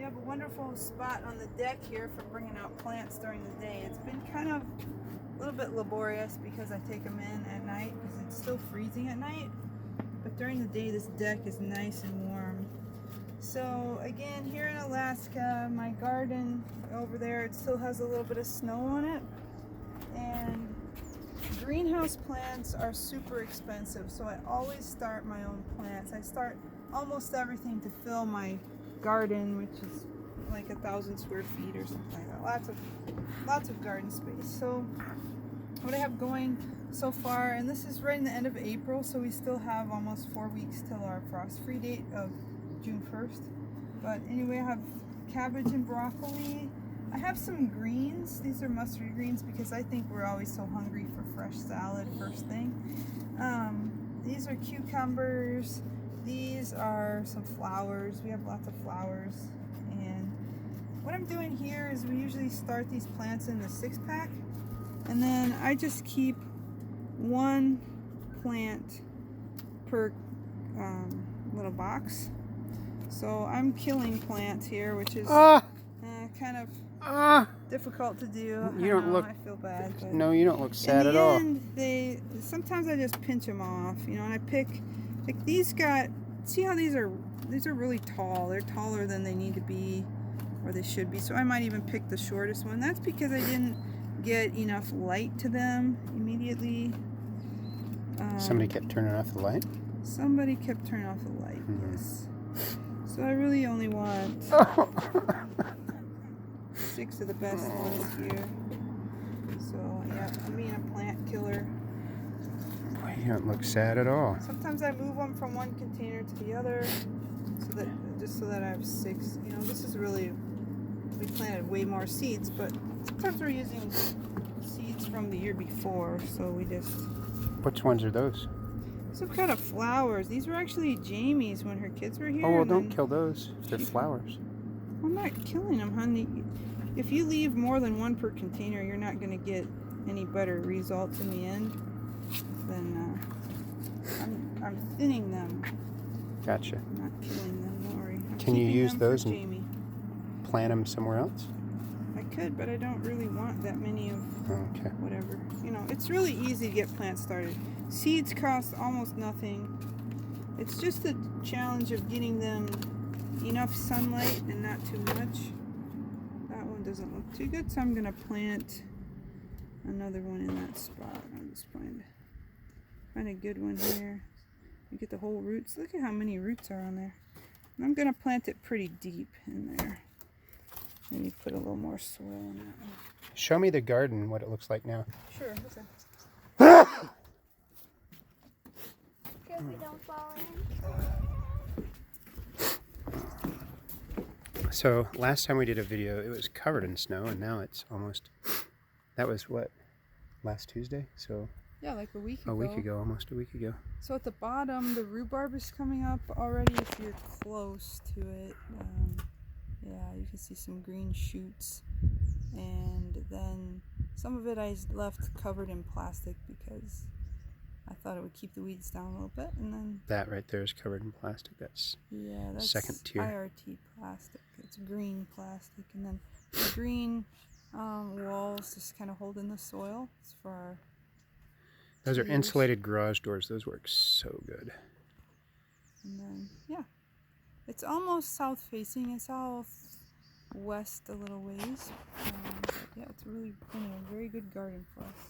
We have a wonderful spot on the deck here for bringing out plants during the day. It's been kind of a little bit laborious because I take them in at night because it's still freezing at night. But during the day, this deck is nice and warm. So again, here in Alaska, my garden over there, it still has a little bit of snow on it. And greenhouse plants are super expensive, so I always start my own plants. I start almost everything to fill my garden, which is like 1,000 square feet or something like that. Lots of garden space. So what I have going so far, and this is right in the end of April, so we still have almost 4 weeks till our frost-free date of June 1st. But anyway, I have cabbage and broccoli. I have some greens. These are mustard greens because I think we're always so hungry for fresh salad first thing. These are cucumbers. These are some flowers. We have lots of flowers. And what I'm doing here is we usually start these plants in the 6-pack. And then I just keep one plant per little box. So I'm killing plants here, which is kind of difficult to do. You don't look. I feel bad. But no, you don't look sad at all. in the end, sometimes I just pinch them off, you know, and I pick. Like these see how these are really tall. They're taller than they need to be, or they should be. So I might even pick the shortest one. That's because I didn't get enough light to them immediately. Somebody kept turning off the light? Somebody kept turning off the light, yes. So I really only want 6 of the best ones here. So yeah, I'm being a plant killer. Well, you don't look sad at all. Sometimes I move them from one container to the other, so that I have 6. You know, this is really, we planted way more seeds, but sometimes we're using seeds from the year before, so we just. Which ones are those? Some kind of flowers. These were actually Jamie's when her kids were here. Oh, well, don't kill those. They're flowers. I'm not killing them, honey. If you leave more than one per container, you're not going to get any better results in the end. Then I'm thinning them. Gotcha. I'm not killing them, don't worry. Can you use those and Jamie. plant them somewhere else? I could, but I don't really want that many of whatever. You know, it's really easy to get plants started. Seeds cost almost nothing. It's just the challenge of getting them enough sunlight and not too much. That one doesn't look too good, so I'm going to plant another one in that spot. I'll just find a good one here. You get the whole roots. Look at how many roots are on there. And I'm going to plant it pretty deep in there. Maybe put a little more soil in that one. Show me the garden, what it looks like now. Sure. Okay. If we don't fall in. So last time we did a video, it was covered in snow, and now it's almost. That was what? Last Tuesday? So. Yeah, like a week ago. A week ago, almost a week ago. So at the bottom, the rhubarb is coming up already if you're close to it. Yeah, you can see some green shoots. And then some of it I left covered in plastic because I thought it would keep the weeds down a little bit. And then that right there is covered in plastic. That's second tier. IRT plastic. It's green plastic. And then the green walls just kind of hold in the soil. It's for our Those are insulated garage doors. Those work so good. And then, yeah. It's almost south facing. It's southwest a little ways. But yeah, it's really been a very good garden for us.